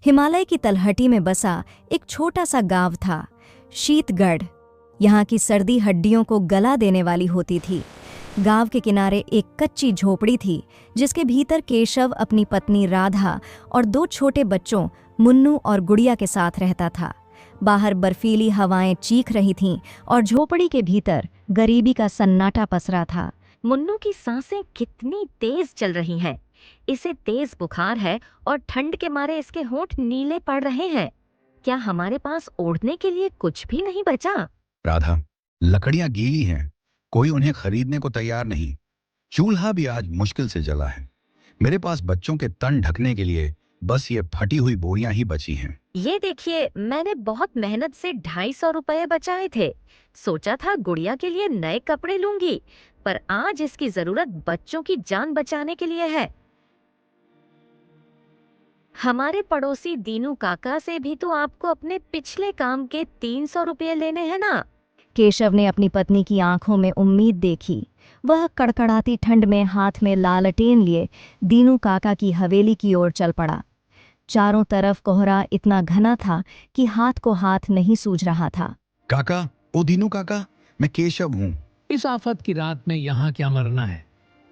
हिमालय की तलहटी में बसा एक छोटा सा गांव था, शीतगढ़। यहाँ की सर्दी हड्डियों को गला देने वाली होती थी। गांव के किनारे एक कच्ची झोपड़ी थी, जिसके भीतर केशव अपनी पत्नी राधा और 2 छोटे बच्चों मुन्नू और गुड़िया के साथ रहता था। बाहर बर्फीली हवाएं चीख रही थीं और झोपड़ी के भीतर गरीबी का सन्नाटा पसरा था। मुन्नू की सांसें कितनी तेज चल रही हैं। इसे तेज बुखार है और ठंड के मारे इसके होंठ नीले पड़ रहे हैं। क्या हमारे पास ओढ़ने के लिए कुछ भी नहीं बचा? राधा, लकड़ियां गीली हैं, कोई उन्हें खरीदने को तैयार नहीं। चूल्हा भी आज मुश्किल से जला है। मेरे पास बच्चों के तन ढकने के लिए बस ये फटी हुई बोरियां ही बची हैं। ये देखिए, मैंने बहुत मेहनत से 250 रुपए बचाए थे। सोचा था गुड़िया के लिए नए कपड़े लूंगी, पर आज इसकी जरूरत बच्चों की जान बचाने के लिए है। हमारे पड़ोसी दीनू काका से भी तो आपको अपने पिछले काम के 300 रुपए लेने हैं ना? केशव ने अपनी पत्नी की आंखों में उम्मीद देखी। वह कड़कड़ाती ठंड में हाथ में लालटेन लिए दीनू काका की हवेली की ओर चल पड़ा। चारों तरफ कोहरा इतना घना था कि हाथ को हाथ नहीं सूझ रहा था। काका, ओ दीनू काका, मैं केशव हूँ। इस आफत की रात में यहाँ क्या मरना है?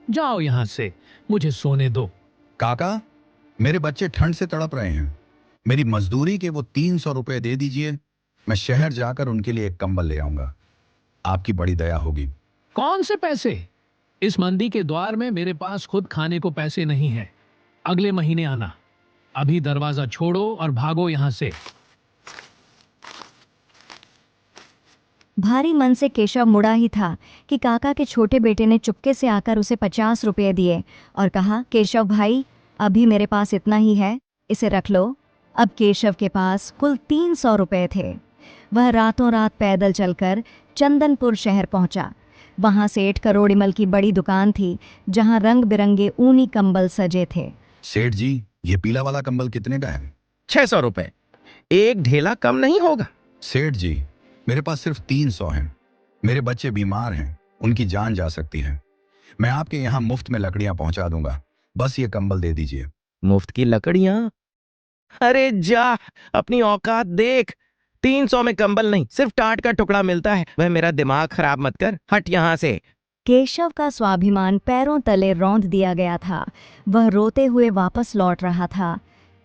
जाओ यहाँ से, मुझे सोने दो। काका, मेरे बच्चे ठंड से तड़प रहे हैं। मेरी मजदूरी के वो 300 रुपए दे दीजिए। मैं शहर जाकर उनके लिए एक कंबल ले आऊंगा। आपकी बड़ी दया होगी। कौन से पैसे? इस मंदी के द्वार में मेरे पास खुद खाने को पैसे नहीं है। अगले महीने आना। अभी दरवाजा छोड़ो और भागो यहाँ से। भारी मन से केशव मुड़ा ही था कि काका के छोटे बेटे ने चुपके से आकर उसे 50 रुपये दिए और कहा, केशव भाई, अभी मेरे पास इतना ही है, इसे रख लो। अब केशव के पास कुल 300 रुपये थे। वह रातों रात पैदल चलकर चंदनपुर शहर पहुंचा। वहां सेठ करोड़ीमल की बड़ी दुकान थी, जहां रंग बिरंगे ऊनी कंबल सजे थे। सेठ जी, ये पीला वाला कंबल कितने का है? 600 रुपए। एक ढेला कम नहीं होगा। सेठ जी, मेरे पास सिर्फ 300 हैं। मेरे बच्चे बीमार हैं, उनकी जान जा सकती है। मैं आपके यहाँ मुफ्त में लकड़ियां पहुंचा दूंगा। बस ये कंबल दे दीजिए। मुफ्त की लकड़ियां? अरे जा, अपनी औकात देख। 300 में कंबल नहीं, सिर्फ टाट का टुकड़ा मिलता है। वह मेरा दिमाग खराब मत कर, हट यहाँ से। केशव का स्वाभिमान पैरों तले रौंद दिया गया था। वह रोते हुए वापस लौट रहा था।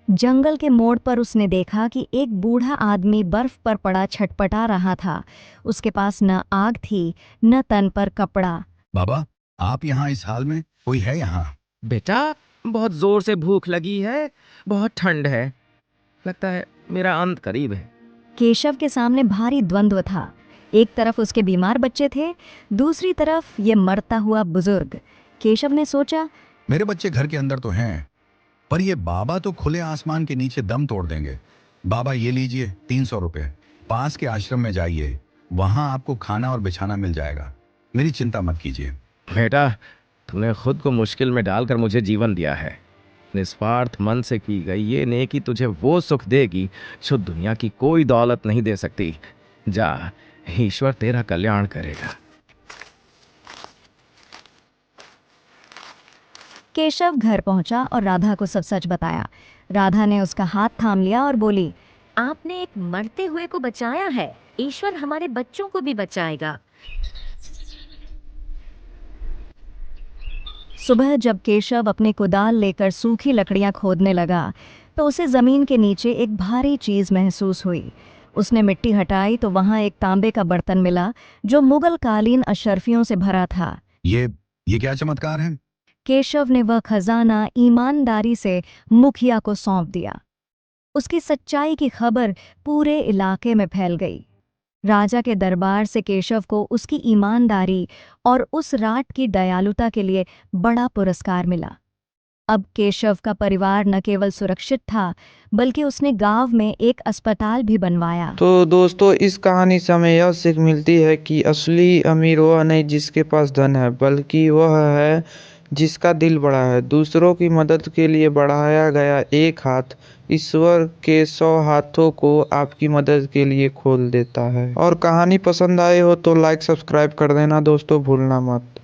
जंगल के मोड़ पर उसने देखा कि एक बूढ़ा आदमी बर्फ पर पड़ा छटपटा रहा था। उसके पास न आग थी, न तन पर कपड़ा। बाबा, आप यहाँ इस हाल में? कोई है यहाँ? बेटा, बहुत जोर से भूख लगी है, बहुत ठंड है। लगता है मेरा अंत करीब है। केशव के सामने भारी द्वंद्व था। एक तरफ उसके बीमार बच्चे थे, दूसरी तरफ ये मरता हुआ बुजुर्ग। केशव ने सोचा, मेरे बच्चे घर के अंदर तो हैं, पर ये बाबा तो खुले आसमान के नीचे दम तोड़ देंगे। बाबा, ये लीजिए 300 रुपए। पास के आश्रम में जाइए, वहां आपको खाना और बिछाना मिल जाएगा। मेरी चिंता मत कीजिए। बेटा, तूने खुद को मुश्किल में डालकर मुझे जीवन दिया है। निस्वार्थ मन से की गई ये नेकी तुझे वो सुख देगी जो दुनिया की कोई दौलत नहीं दे सकती। जा, ईश्वर तेरा कल्याण करेगा। केशव घर पहुंचा और राधा को सब सच बताया। राधा ने उसका हाथ थाम लिया और बोली, आपने एक मरते हुए को बचाया है, ईश्वर हमारे बच्चों को भी बचाएगा। सुबह जब केशव अपने कुदाल लेकर सूखी लकड़ियां खोदने लगा, तो उसे जमीन के नीचे एक भारी चीज महसूस हुई। उसने मिट्टी हटाई तो वहां एक तांबे का बर्तन मिला, जो मुगल कालीन अशर्फियों से भरा था। ये क्या चमत्कार है? केशव ने वह खजाना ईमानदारी से मुखिया को सौंप दिया। उसकी सच्चाई की खबर पूरे इलाके में फैल गई। राजा के दरबार से केशव को उसकी ईमानदारी और उस रात की दयालुता के लिए बड़ा पुरस्कार मिला। अब केशव का परिवार न केवल सुरक्षित था, बल्कि उसने गांव में एक अस्पताल भी बनवाया। तो दोस्तों, इस कहानी से हमें यह सीख मिलती है कि असली अमीर वह नहीं जिसके पास धन है, बल्कि वह है जिसका दिल बड़ा है। दूसरों की मदद के लिए बढ़ाया गया एक हाथ ईश्वर के 100 हाथों को आपकी मदद के लिए खोल देता है। और कहानी पसंद आई हो तो लाइक सब्सक्राइब कर देना दोस्तों, भूलना मत।